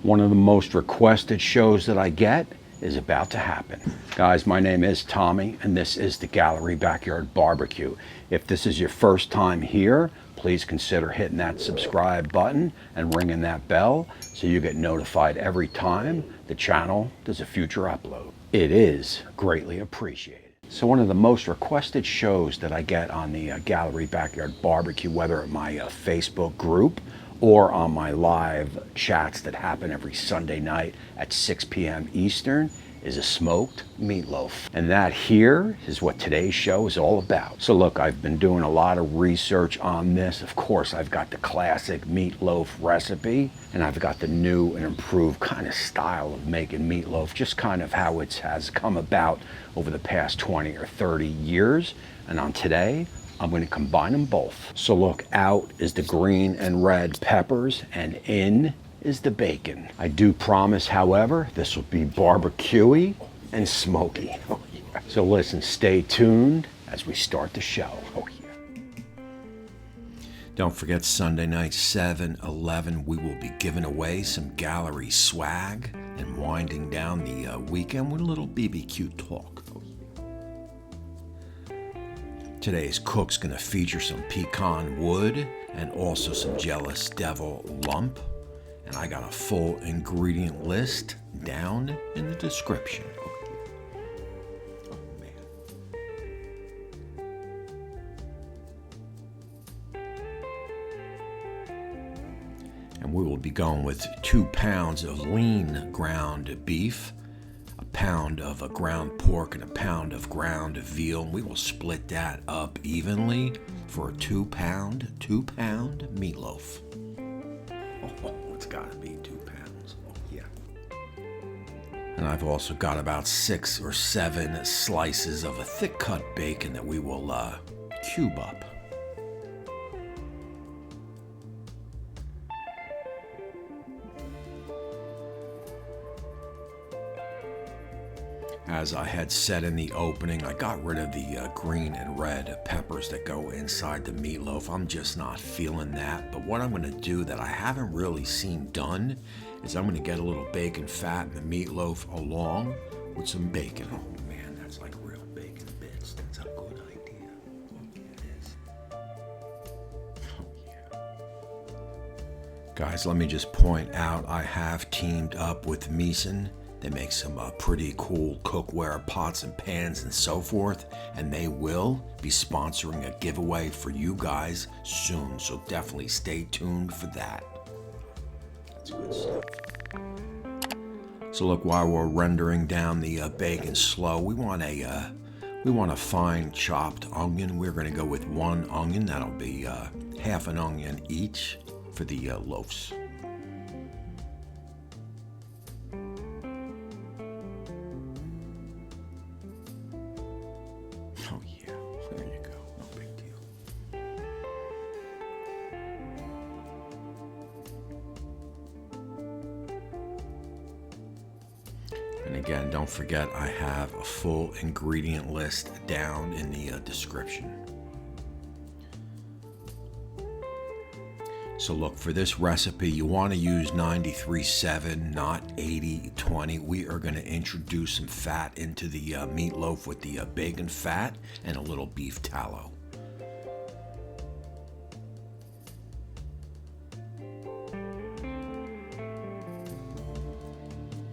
One of the most requested shows that I get is about to happen. Guys, my name is Tommy, and this is the Gallery Backyard Barbecue. If this is your first time here, please consider hitting that subscribe button and ringing that bell so you get notified every time the channel does a future upload. It is greatly appreciated. So one of the most requested shows that I get on the Gallery Backyard Barbecue, whether at my Facebook group or on my live chats that happen every Sunday night at 6 p.m. Eastern, is a smoked meatloaf. And that here is what today's show is all about. So look, I've been doing a lot of research on this. Of course, I've got the classic meatloaf recipe, and I've got the new and improved kind of style of making meatloaf, just kind of how it has come about over the past 20 or 30 years. And on today, I'm going to combine them both. So look, out is the green and red peppers, and in is the bacon. I do promise, however, this will be barbecuey and smoky. Oh, yeah. So listen, stay tuned as we start the show. Oh, yeah. Don't forget Sunday night, 7/11, we will be giving away some gallery swag and winding down the weekend with a little BBQ talk. Today's cook's gonna feature some pecan wood and also some jealous devil lump. And I got a full ingredient list down in the description. Oh, man. And we will be going with 2 pounds of lean ground beef, a pound of ground pork, and a pound of ground veal. And we will split that up evenly for a 2 pound meatloaf. Oh, it's got to be 2 pounds. Oh, yeah. And I've also got about 6 or 7 slices of a thick cut bacon that we will cube up. As I had said in the opening, I got rid of the green and red peppers that go inside the meatloaf. I'm just not feeling that. But what I'm going to do that I haven't really seen done is I'm going to get a little bacon fat in the meatloaf along with some bacon. Oh man, that's like real bacon bits. That's a good idea. Oh yeah, it is. Oh yeah. Guys, let me just point out I have teamed up with Meatloaf. They make some pretty cool cookware, pots and pans and so forth, and they will be sponsoring a giveaway for you guys soon, so definitely stay tuned for that. That's good stuff. So look, while we're rendering down the bacon slow, we want a fine chopped onion. We're going to go with 1 onion. That'll be half an onion each for the loaves. Oh yeah, there you go, no big deal. And again, don't forget I have a full ingredient list down in the description. So look, for this recipe, you want to use 93/7, not 80/20. We are going to introduce some fat into the meatloaf with the bacon fat and a little beef tallow.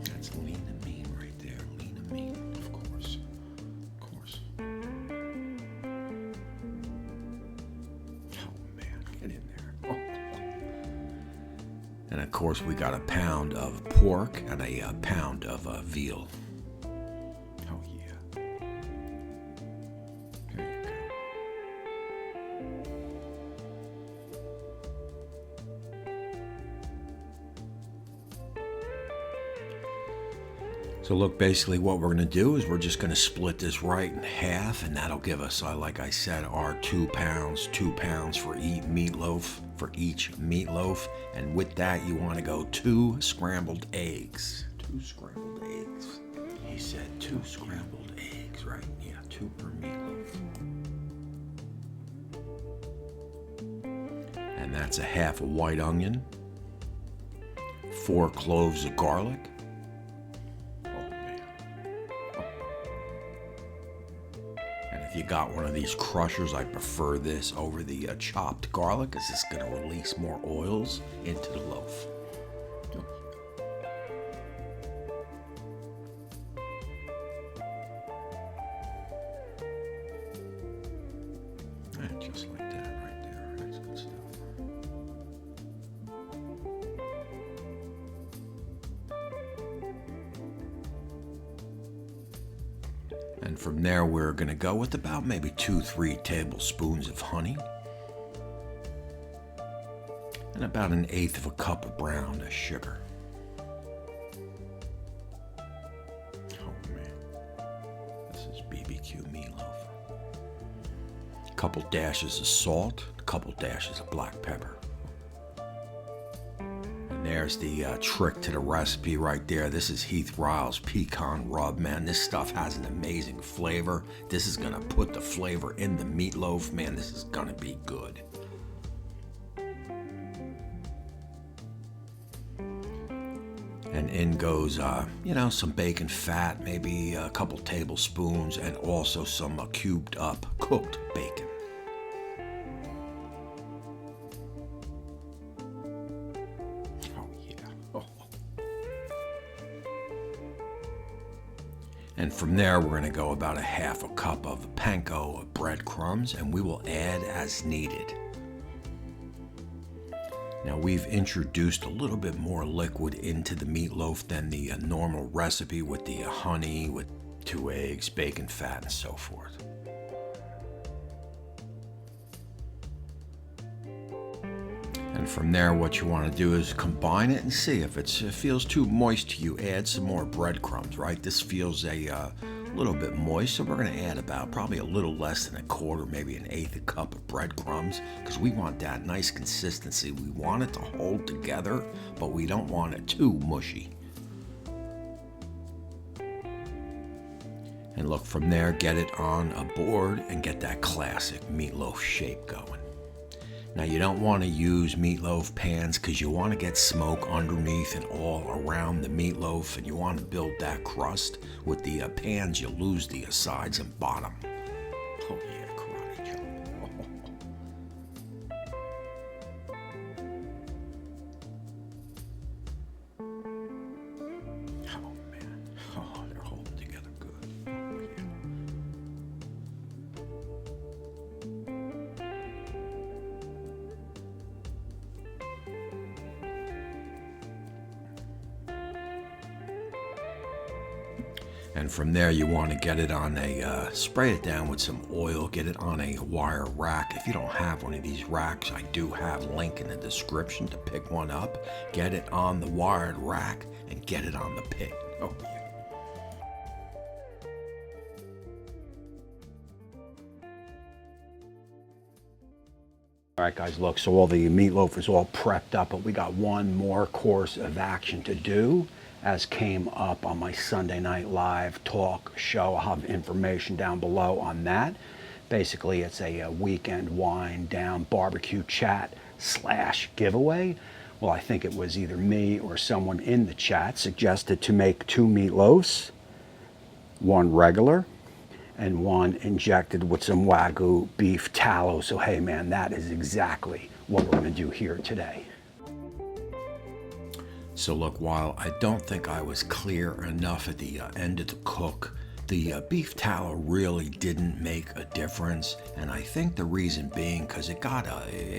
That's lean and mean right there, lean and mean, of course, of course. Oh man, get in there. Oh. And of course, we got a pound of pork and a pound of veal. Oh yeah. There you go. So look, basically what we're going to do is we're just going to split this right in half, and that'll give us, like I said, our 2 pounds for each meatloaf. And with that, you want to go 2 scrambled eggs. 2 scrambled eggs. He said 2 scrambled eggs, right? Yeah, 2 per meatloaf. And that's a half a white onion, 4 cloves of garlic. Oh man. And if you got one of these crushers, I prefer this over the chopped garlic, because it's going to release more oils into the loaf. And just like that right there. That's good stuff. And from there, we're going to go with about maybe 2-3 tablespoons of honey. And about 1/8 of a cup of brown sugar. Oh man, this is BBQ meatloaf. A couple dashes of salt, a couple dashes of black pepper. There's the trick to the recipe right there. This is Heath Riles Pecan rub, man. This stuff has an amazing flavor. This is gonna put the flavor in the meatloaf, man. This is gonna be good. And in goes, some bacon fat, maybe a couple tablespoons, and also some cubed up cooked bacon. And from there, we're going to go about 1/2 cup of panko breadcrumbs, and we will add as needed. Now, we've introduced a little bit more liquid into the meatloaf than the normal recipe with the honey, with 2 eggs, bacon fat, and so forth. And from there, what you want to do is combine it and see if it feels too moist to you. Add some more breadcrumbs, right? This feels a little bit moist, so we're going to add about probably a little less than 1/4, maybe 1/8 cup of breadcrumbs, because we want that nice consistency. We want it to hold together, but we don't want it too mushy. And look, from there, get it on a board and get that classic meatloaf shape going. Now, you don't want to use meatloaf pans because you want to get smoke underneath and all around the meatloaf, and you want to build that crust. With the pans, you lose the sides and bottom. Oh yeah, karate chop. Oh man, oh, they're holding together good. Oh yeah. And from there, you want to get it on spray it down with some oil, get it on a wire rack. If you don't have one of these racks, I do have a link in the description to pick one up. Get it on the wired rack and get it on the pit. Oh, yeah. All right, guys, look, so all the meatloaf is all prepped up, but we got one more course of action to do, as came up on my Sunday Night Live talk show. I'll have information down below on that. Basically, it's a weekend wind down barbecue chat / giveaway. Well, I think it was either me or someone in the chat suggested to make 2 meatloaves, 1 regular, and 1 injected with some Wagyu beef tallow. So hey man, that is exactly what we're gonna do here today. So look, while I don't think I was clear enough at the end of the cook, the beef tallow really didn't make a difference, and I think the reason being because it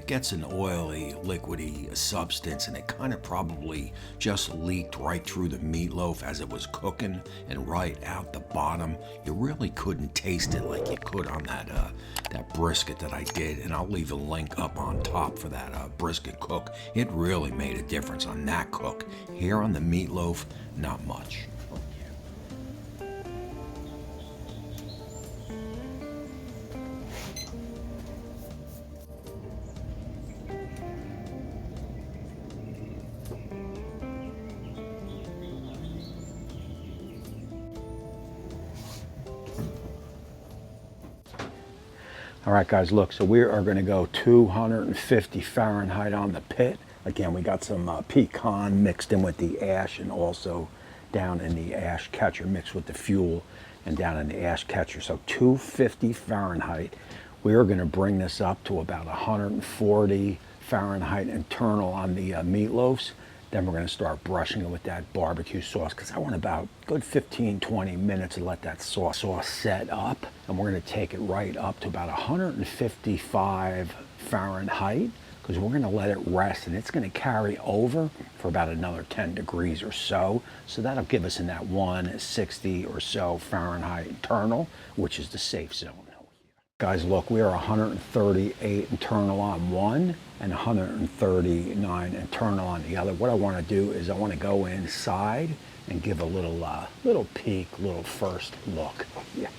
gets an oily, liquidy substance, and it kind of probably just leaked right through the meatloaf as it was cooking and right out the bottom. You really couldn't taste it like you could on that brisket that I did, and I'll leave a link up on top for that brisket cook. It really made a difference on that cook. Here on the meatloaf, not much. All right, guys, look, so we are going to go 250 Fahrenheit on the pit Again, we got some pecan mixed in with the ash, and also down in the ash catcher mixed with the fuel and down in the ash catcher. So 250 Fahrenheit. We are going to bring this up to about 140 Fahrenheit internal on the meatloaves. Then we're going to start brushing it with that barbecue sauce, because I want about a good 15-20 minutes to let that sauce set up. And we're going to take it right up to about 155 Fahrenheit, because we're going to let it rest, and it's going to carry over for about another 10 degrees or so. So that'll give us in that 160 or so Fahrenheit internal, which is the safe zone. Guys, look, we are 138 internal on one and 139 internal on the other. What I want to do is I want to go inside and give a little peek, little first look. Yeah.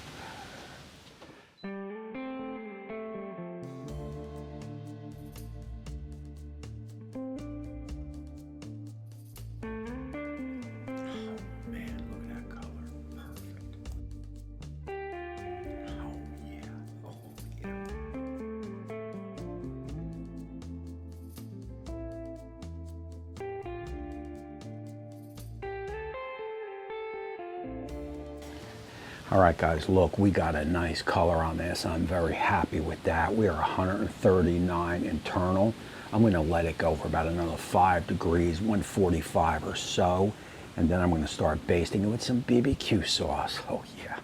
All right, guys, look, we got a nice color on this. I'm very happy with that. We are 139 internal. I'm going to let it go for about another 5 degrees, 145 or so, and then I'm going to start basting it with some BBQ sauce. Oh, yeah.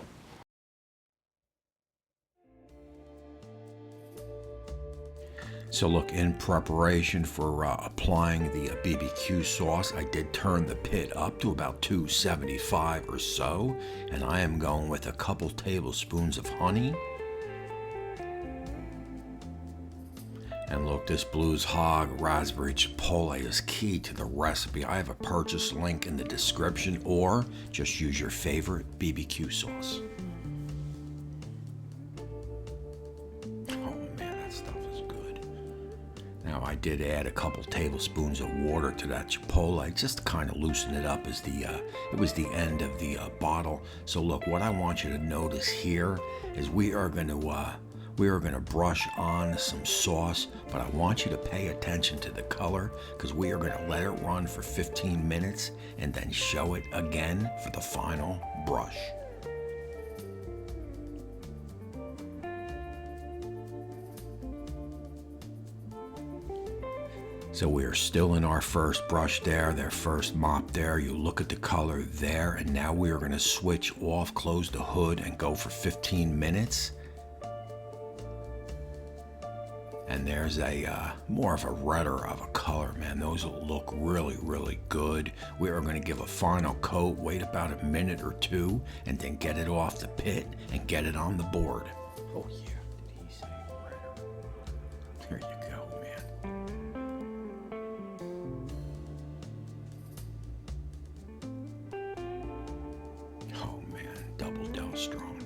So look, in preparation for applying the BBQ sauce, I did turn the pit up to about 275 or so, and I am going with a couple tablespoons of honey. And look, this Blues Hog Raspberry Chipotle is key to the recipe. I have a purchase link in the description, or just use your favorite BBQ sauce. Now, I did add a couple tablespoons of water to that Chipotle just to kind of loosen it up, as it was the end of the bottle. So look, what I want you to notice here is we are going to brush on some sauce, but I want you to pay attention to the color, because we are going to let it run for 15 minutes and then show it again for the final brush. So we are still in our first brush there, their first mop there. You look at the color there, and now we are going to switch off, close the hood, and go for 15 minutes. And there's a more of a redder of a color, man. Those will look really, really good. We are going to give a final coat, wait about a minute or two, and then get it off the pit and get it on the board. Oh yeah, did he say redder? There you go, man. Oh man, double dough strong.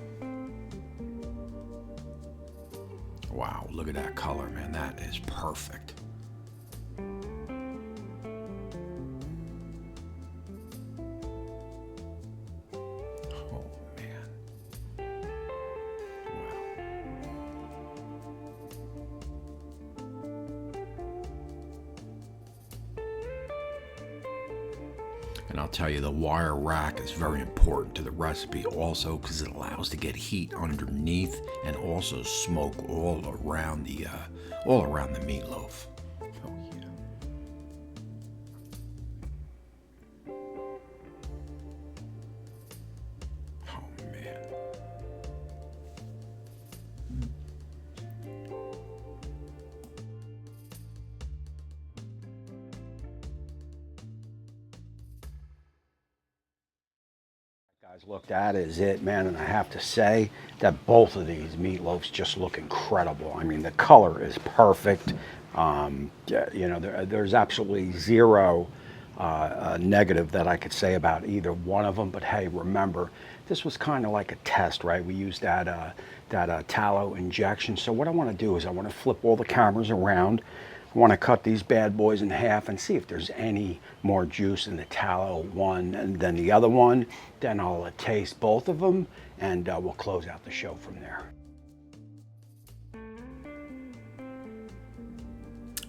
Wow, look at that color, man. That is perfect. Oh, man. Wow. And I'll tell you, the wire rack is very important to the recipe also, because it allows to get heat underneath and also smoke all around the meatloaf. Oh yeah. Oh man. Guys, look, that is it, man, and I have to say that both of these meatloaves just look incredible. I mean, the color is perfect. You know, there's absolutely zero negative that I could say about either one of them. But hey, remember, this was kind of like a test, right? We used that tallow injection. So what I want to do is I want to flip all the cameras around. I want to cut these bad boys in half and see if there's any more juice in the tallow one than the other one. Then I'll taste both of them, and we'll close out the show from there.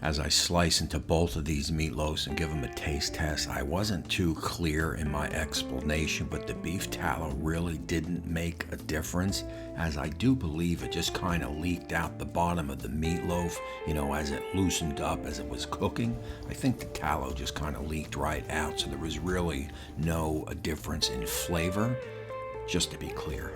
As I slice into both of these meatloaves and give them a taste test, I wasn't too clear in my explanation, but the beef tallow really didn't make a difference, as I do believe it just kind of leaked out the bottom of the meatloaf, you know, as it loosened up as it was cooking. I think the tallow just kind of leaked right out, so there was really no difference in flavor, just to be clear.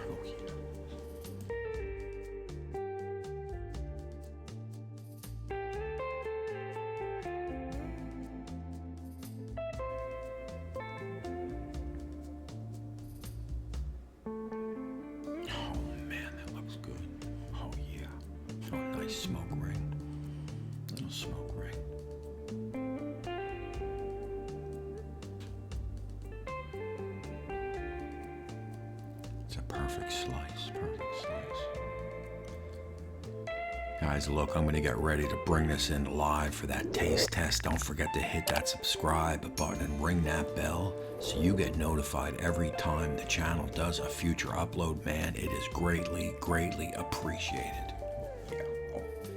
Smoke ring, little smoke ring. It's a perfect slice, Guys, look, I'm gonna get ready to bring this in live for that taste test. Don't forget to hit that subscribe button and ring that bell so you get notified every time the channel does a future upload, man. It is greatly, greatly appreciated.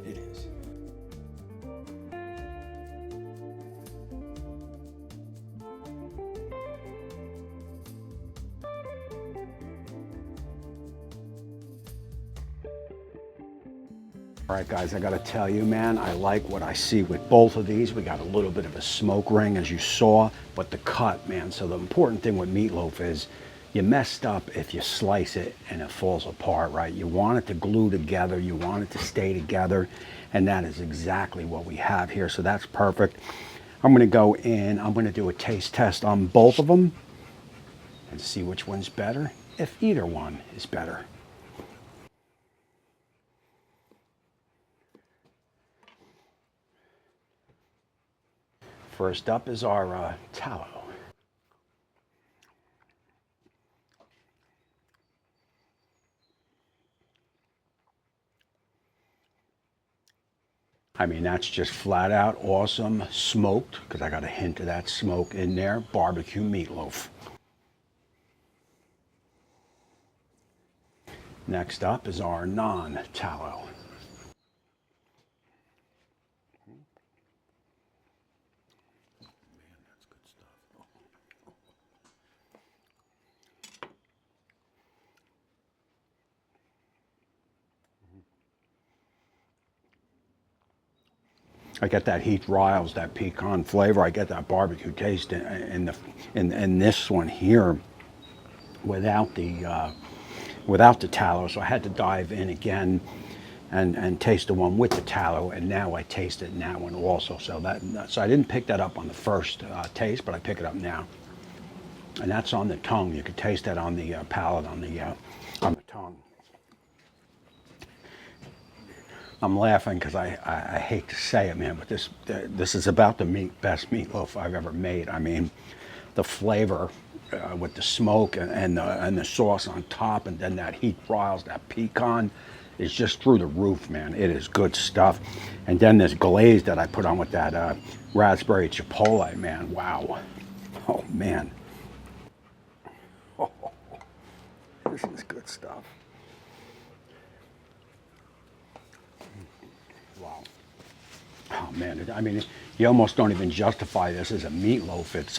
It is. All right, guys, I gotta tell you, man, I like what I see with both of these. We got a little bit of a smoke ring, as you saw, but the cut, man. So the important thing with meatloaf is you messed up if you slice it and it falls apart, right? You want it to glue together, you want it to stay together, and that is exactly what we have here. So that's perfect. I'm gonna go in, I'm gonna do a taste test on both of them and see which one's better, if either one is better. First up is our tallow. I mean, that's just flat out awesome smoked, because I got a hint of that smoke in there, barbecue meatloaf. Next up is our non-tallow. I get that Heath Riles, that pecan flavor. I get that barbecue taste in this one here without the tallow. So I had to dive in again and taste the one with the tallow, and now I taste it in that one also. So I didn't pick that up on the first taste, but I pick it up now. And that's on the tongue. You could taste that on the palate, on the tongue. I'm laughing because I hate to say it, man, but this is about the best meatloaf I've ever made. I mean, the flavor with the smoke and the sauce on top, and then that Heath Riles, that pecan, is just through the roof, man. It is good stuff. And then this glaze that I put on with that raspberry chipotle, man. Wow. Oh, man. Oh, this is good stuff. Wow. Oh man, I mean, you almost don't even justify this as a meatloaf. It's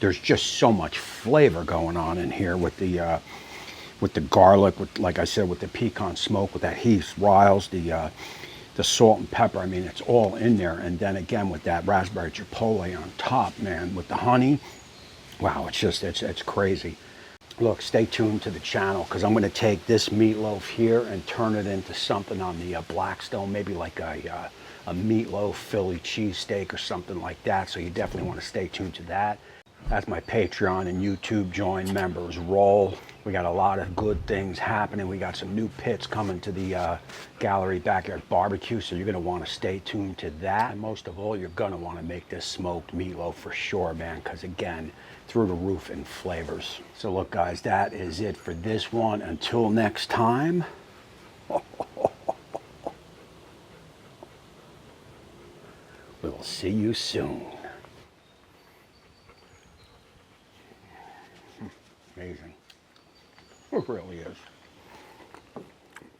there's just so much flavor going on in here with the garlic, with, like I said, with the pecan smoke, with that Heath Riles, the salt and pepper. I mean, it's all in there. And then again with that raspberry chipotle on top, man, with the honey. Wow, it's just it's crazy. Look, stay tuned to the channel, because I'm going to take this meatloaf here and turn it into something on the Blackstone, maybe like a meatloaf Philly cheesesteak or something like that. So you definitely want to stay tuned to that. As my Patreon and YouTube join members roll, we got a lot of good things happening. We got some new pits coming to the Gallery Backyard Barbecue, so you're going to want to stay tuned to that. And most of all, you're going to want to make this smoked meatloaf for sure, man, because again, through the roof in flavors. So look, guys, that is it for this one. Until next time, we will see you soon. Amazing. It really is.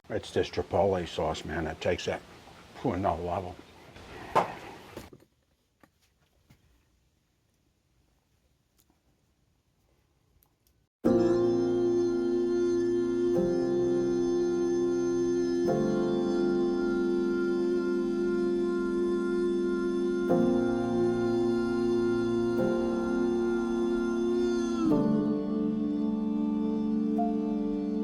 It's this chipotle sauce, man, that takes that to another level.